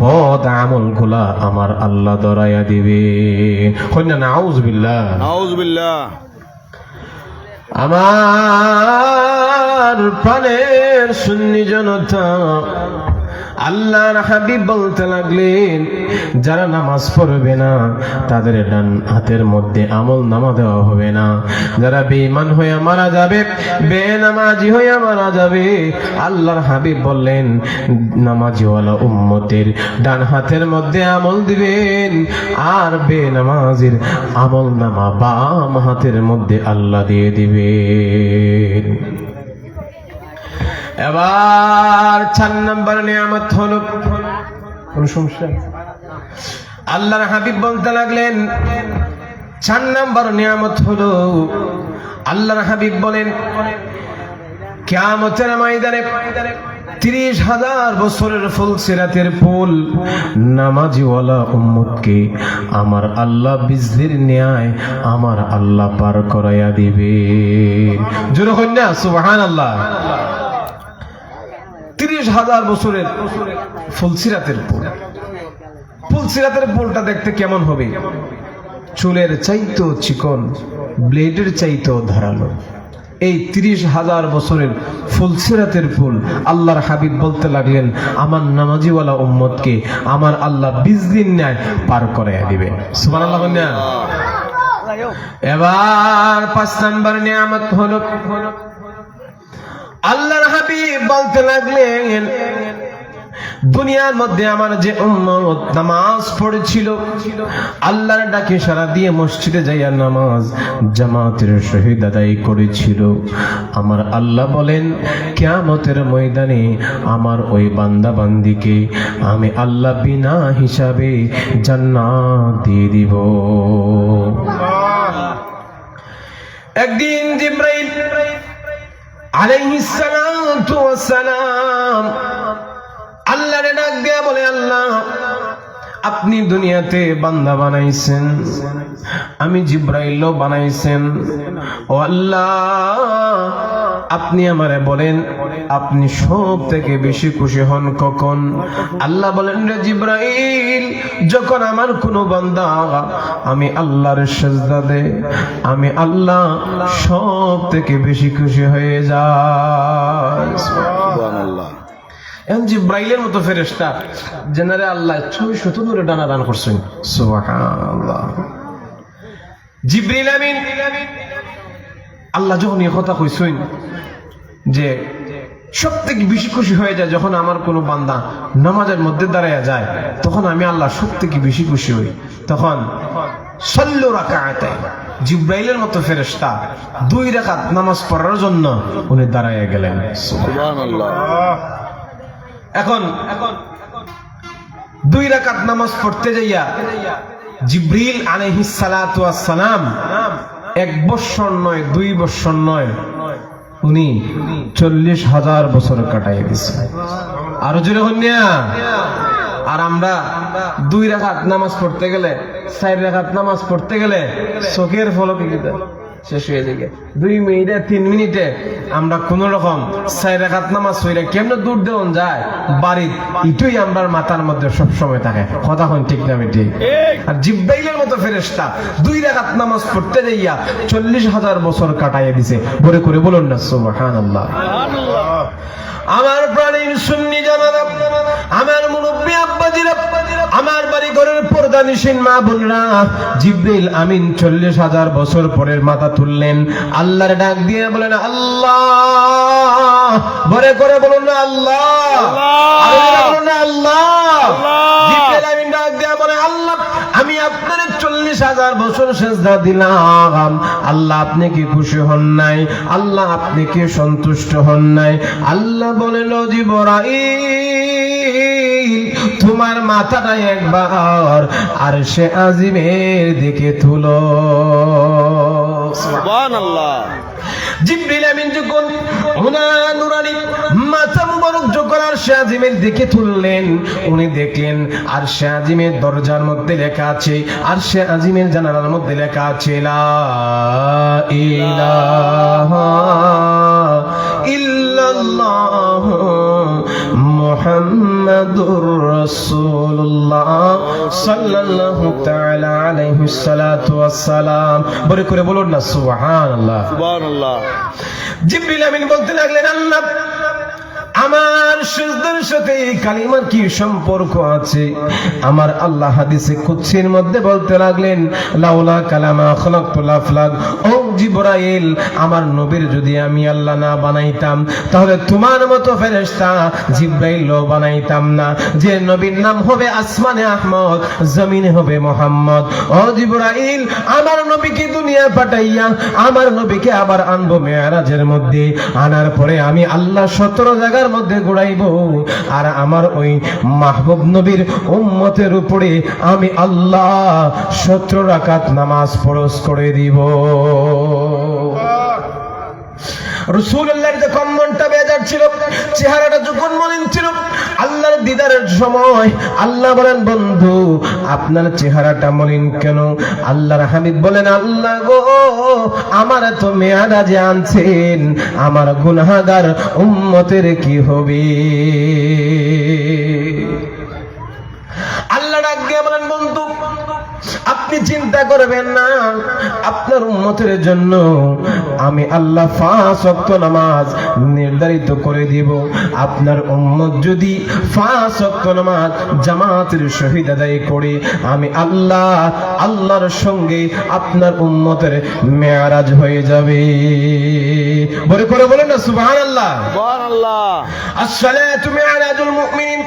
বদ আমল গুলা আমার আল্লাহ দরাইয়া দিবে। কন্যা নাউজুবিল্লাহ, নাউজুবিল্লাহ। আমার প্রাণের সুন্নি জনতা, আল্লাহর হাবিব বলতে লাগলেন, যারা নামাজ পড়বে না তাদের ডান হাতের মধ্যে আমল নামা দেওয়া হবে না। যারা বেঈমান হয়ে মারা যাবে, বেনামাজি হয়ে মারা যাবে, আল্লাহর হাবিব বললেন নামাজিওয়ালা উম্মতের ডান হাতের মধ্যে আমল দিবেন, আর বেনামাজির আমল নামা বাম হাতের মধ্যে আল্লাহ দিয়ে দিবেন। এবার 4 নম্বর নিয়ামত হলো, কোন সমস্যা? আল্লাহর হাবিব বলতে লাগলেন 4 নম্বর নিয়ামত হলো, আল্লাহর হাবিব বলেন কিয়ামতের ময়দানে 30,000 বছরের ফুলসিরাতের ফুল নামাজিওয়ালা উম্মতকে আমার আল্লাহ বিজলির ন্যায় আমার আল্লাহ পার করাইয়া দিবে। জোরে কন্যা সুবহানাল্লাহ। 30,000 বছরের ফুলসিরাতের ফুল। ফুলসিরাতের ফুলটা দেখতে কেমন হবে? চুলের চাইতেও চিকন, ব্লেডের চাইতেও ধারালো। এই 30,000 বছরের ফুলসিরাতের ফুল আল্লাহর হাবিব বলতে লাগলেন আমার নামাজিওয়ালা উম্মতকে আমার আল্লাহ বিজলির ন্যায় পার করাইয়া দিবে। সুবহানাল্লাহ। এবার 5 নম্বর নিয়ামত হলো, আল্লাহর হাবিব বলতে লাগলেন দুনিয়ার মধ্যে আমার যে উম্মত নামাজ পড়েছিল, আল্লাহর ডাকে সাড়া দিয়ে মসজিদে যাইয়া নামাজ জামাতের সহিত আদায় করেছিল, আমার আল্লাহ বলেন কিয়ামতের ময়দানে আমার ওই বান্দা বান্দিকে আমি আল্লাহ বিনা হিসাবে জান্নাত দিয়ে দিব। একদিন জিবরাইল আলাইহিস সালাতু ওয়াস সালাম আল্লাহরে ডাক দিয়া বলে, আল্লাহ আপনি দুনিয়াতে বান্দা বানাইছেন, আমি জিবরাইলও বানাইছেন, ও আল্লাহ আপনি আমারে বলেন আপনি সব থেকে বেশি খুশি হন কখন? আল্লাহ বলেন রে জিবরাইল, যখন আমার কোনো বান্দা আমি আল্লাহর সিজদা দেয়, আমি আল্লাহ সব থেকে বেশি খুশি হয়ে যায়। সুবহানাল্লাহ। এখন জিবরাইলের মতো ফেরেশতা জেনারে আল্লাহ 600 নূরে ডানা দান করছেন। সুবহানাল্লাহ। জিবরিল আমিন আল্লাহ যখন এই কথা কইছেন যে সবথেকে বেশি খুশি হয়ে যায় যখন আমার কোনো বান্দা নামাজের মধ্যে দাঁড়ায়া যায়, তখন আমি আল্লাহ সবথেকে বেশি খুশি হই। তখন সাল্লু রাকাতাইন, জিবরাইলের মতো ফেরেশতা 2 রাকাত নামাজ পড়ার জন্য উনি দাঁড়ায়া গেলেন। সুবহানাল্লাহ। এখন 2 রাকাত নামাজ পড়তে যাইয়া জিবরিল আলাইহিস সালাতু ওয়াস সালাম 1 বছর নয়, 2 বছর নয়, উনি 40,000 বছর কাটাই দিয়েছে। আরো জোরে হন্যা। আর আমরা 2 রাকাত নামাজ পড়তে গেলে, 4 রাকাত নামাজ পড়তে গেলে চোখের পলকে শেষ হয়ে যায়। 2 মিনিটে 3 মিনিটে আমরা কোন রকম 4 রাকাত নামাজ পড়ে কেমনে দূর দেওয়া যায় বাড়ির, এটাই আমরা মাথার মধ্যে সব সময় থাকে। কথা হন ঠিক না ঠিক? আর জিবরাইলের মতো ফেরেশতা 2 রাকাত নামাজ পড়তে যাইয়া 40,000 বছর কাটাইয়া দিছে। ভরে করে বলুন না সুবহানাল্লাহ। আমার প্রাণীর সুন্নি জানালা, আমার মুরব্বী আব্বাজিরা, আমার বাড়ি ঘরের পর্দানিশীন মা বোনরা, জিবরিল আমিন 40,000 বছর পরের মাথা তুললেন, আল্লাহর ডাক দিয়ে বলেন আল্লাহ। ভরে করে বলুন না আল্লাহ, বলুন না আল্লাহ। জিবরিল আমিন ডাক দিয়ে বলে, আল্লাহ আমি আপনার 40,000 বছর সিজদা দিলাম, আল্লাহ আপনি কি খুশি হন নাই? আল্লাহ আপনি কি সন্তুষ্ট হন নাই? আল্লাহ বলেন ও জিবরাইল, তোমার মাথাটা একবার আরশে আজিমের দিকে তুলো। সুবহানাল্লাহ। জিবরিল আমিন যখন ওনার নুরানি মাথা মুবারক যখন আরশে আজিমের দিকে তুললেন। উনি দেখলেন আরশে আজিমের দরজার মধ্যে লেখা আছে, আরশে আজিমের জানালার মধ্যে লেখা আছে লা ইলাহা ইল্লাল্লাহ মুহাম্মাদুর রাসূলুল্লাহ সাল্লাল্লাহু তাআলা আলাইহি সাল্লাতু ওয়াস সালাম। বলে করে বলুন না সুবহানাল্লাহ, সুবহানাল্লাহ। জিবরিল আমিন বলতে লাগলেন, আল্লাহ আমার সিজদার সাথে এই কালিমার কি সম্পর্ক আছে? আমার আল্লাহ হাদিসে কুদসির মধ্যে বলতে লাগলেন, লাউলা কালামা খালাকতুল আফলাক। ও জিবরাইল, আমার নবীর যদি আমি আল্লাহ না বানাইতাম তাহলে তোমার মতো ফেরেশতা জিবরাইলও বানাইতাম না। যে নবীর নাম হবে আসমানে আহমদ, জমিনে হবে মোহাম্মদ। ও জিবরাইল, আমার নবীকে দুনিয়া পাঠাইয়া আমার নবীকে আবার আনবো মেরাজের মধ্যে। আনার পরে আমি আল্লাহ 17 জায়গার মধ্যে ঘুরাইব, আর আমার ওই মাহবুব নবীর উম্মতের উপরে আমি আল্লাহ 17 রাকাত নামাজ ফরজ করে দিব। রাসূলুল্লাহর যখন মনটা বেজার ছিল, চেহারাটা যখন মলিন ছিল, আল্লাহর দিদারের সময় আল্লাহ বলেন, বন্ধু আপনার চেহারাটা মলিন কেন? আল্লাহর হাবিব বলেন, আল্লাহ গো, আমার তো মেয়ারাজে আনছেন, আমার গুনাহগার উম্মতের কি হবে? আল্লাহ ডাক দিয়ে বলেন, বন্ধু আপনি চিন্তা করবেন না, আপনার উম্মতের জন্য আমি আল্লাহ 5 ওয়াক্ত নামাজ নির্ধারিত করে দিব। আপনার উম্মত যদি 5 ওয়াক্ত নামাজ জামাতের সহিত আদায় করে, আমি আল্লাহ আল্লাহর সঙ্গে আপনার উম্মতের মেরাজ হয়ে যাবে। বলে করে বলেন না সুবহানাল্লাহ, সুবহানাল্লাহ। আসসালাতু মি'রাজুল মুমিন।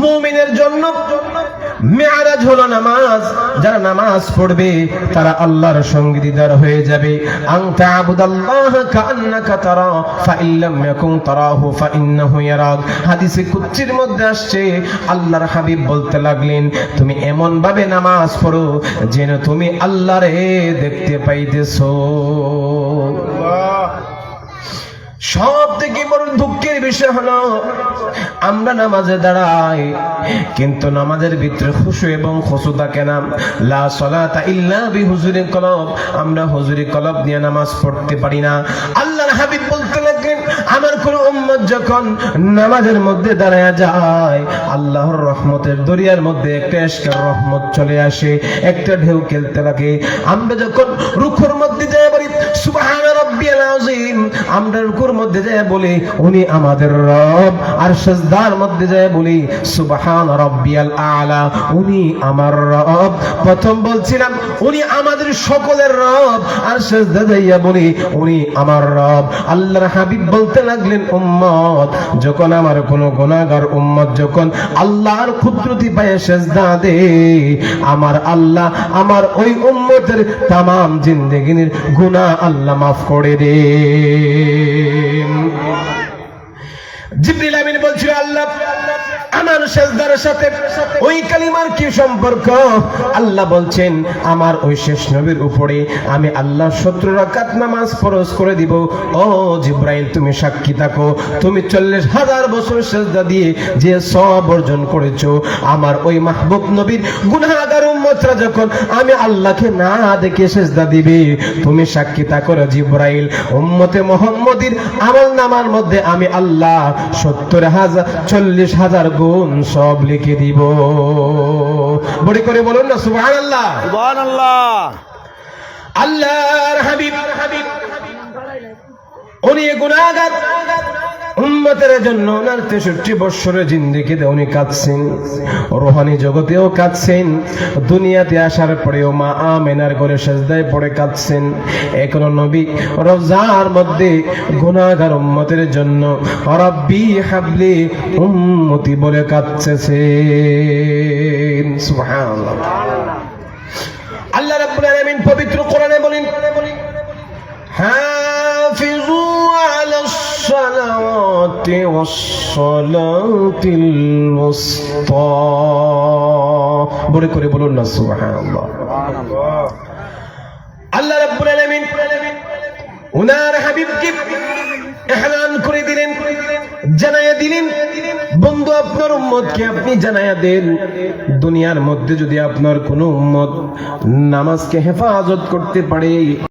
মুমিনের জন্য মেরাজ হলো নামাজ। যারা নামাজ পড়বে তারা আল্লাহর সঙ্গে দিদার হয়ে যাবে। আনতা আবুদাল্লাহ কাআন্নাকা তারা ফাইল্লাম ইয়াকুন তারাহু ফাইন্নাহু ইয়ারাক। হাদিসে কুদসির মধ্যে আসছে, আল্লাহর হাবিব বলতে লাগলেন, তুমি এমন ভাবে নামাজ পড়ো যেন তুমি আল্লাহরে দেখতে পাইতেছো। সব থেকে বড় দুঃখের বিষয় হলো আমরা নামাজে দাঁড়াই কিন্তু নামাজের ভিতরে খুশু এবং খুশু থাকে না। লা সালাতা ইল্লা বিহুজুরি কলব, আমরা হুজুরি কলব নিয়ে নামাজ পড়তে পারি না। আল্লাহর হাবিব বলতে লাগলেন, আমার কোন উম্মত যখন নামাজের মধ্যে দাঁড়ায় যায়, আল্লাহর রহমতের দরিয়ার মধ্যে একটা এশকের রহমত চলে আসে, একটা ঢেউ খেলতে লাগে। আমরা যখন রুকুর মধ্যে যাই বলি সুবহানা রাব্বিয়াল আযীম, আমরা রুকুর মধ্যে যায় বলি উনি আমাদের রব, আর সিজদার মধ্যে যায় বলি সুবহান রাব্বিয়াল আলা, উনি আমার রব। প্রথম বলছিলাম উনি আমাদের সকলের রব, আর সিজদা যাইয়া বলি উনি আমার রব। আল্লাহর হাবিব বলতে লাগলেন, উম্মত যখন আমার কোন গুনাহগার উম্মত যখন আল্লাহর কুদরতি পায়ে সিজদা দেয়, আমার আল্লাহ আমার ওই উম্মতের তামাম জিন্দেগির গুনাহ আল্লাহ মাফ করে দেন। জিবরিল আমিন বলছিল, আল্লাহ আমার সিজদার সাথে ওই কালিমার কি সম্পর্ক? আল্লাহ বলছেন, আমার ওই শেষ নবীর উপরে আমি আল্লাহ 17 রাকাত নামাজ ফরজ করে দিব। ও জিবরাইল, তুমি সাক্ষী থাকো, তুমি 40,000 বছর সিজদা দিয়ে যে সওয়াব অর্জন করেছো, আমার ওই মাহবুব নবীর গুনাহগার উম্মতরা যখন আমি আল্লাহকে না দেখে সিজদা দিবে, তুমি সাক্ষী থাকো জিবরাইল, উম্মতে মুহাম্মদীর আমল নামার মধ্যে আমি আল্লাহ 40,000 গুণ সব লিখে দিব। বড়ি করে বলুন না সুবহানাল্লাহ, সুবহানাল্লাহ। আল্লাহর হাবিব উনি গুনাহগার উম্মতের জন্য ওনার 63 বছরের জিন্দেগিতে উনি কাঁদছেন, রূহানি জগতেও কাঁদছেন, দুনিয়াতে আসার পরেও মা আমেনার ঘরে সিজদায় পড়ে কাঁদছেন। এখনো নবী রওজার মধ্যে গুনাহগার উম্মতের জন্য রব্বি হাবলি উম্মতি বলে কাঁদছেন। সুবহানাল্লাহ। আল্লাহ রাব্বুল আলামিন পবিত্র কোরআনে বলেন, হাফিজু আলাস সালাওয়াতি ওয়াস সালাতিল উসতা। বলে করে বলুন না সুবহানাল্লাহ। আল্লাহ রাব্বুল আলামিন উনার হাবিবকে এহলান করে দিলেন জানাইয়া দিলেন, বন্ধু আপনার উম্মতকে আপনি জানাইয়া দেন, দুনিয়ার মধ্যে যদি আপনার কোন উম্মত নামাজকে হেফাজত করতে পারে,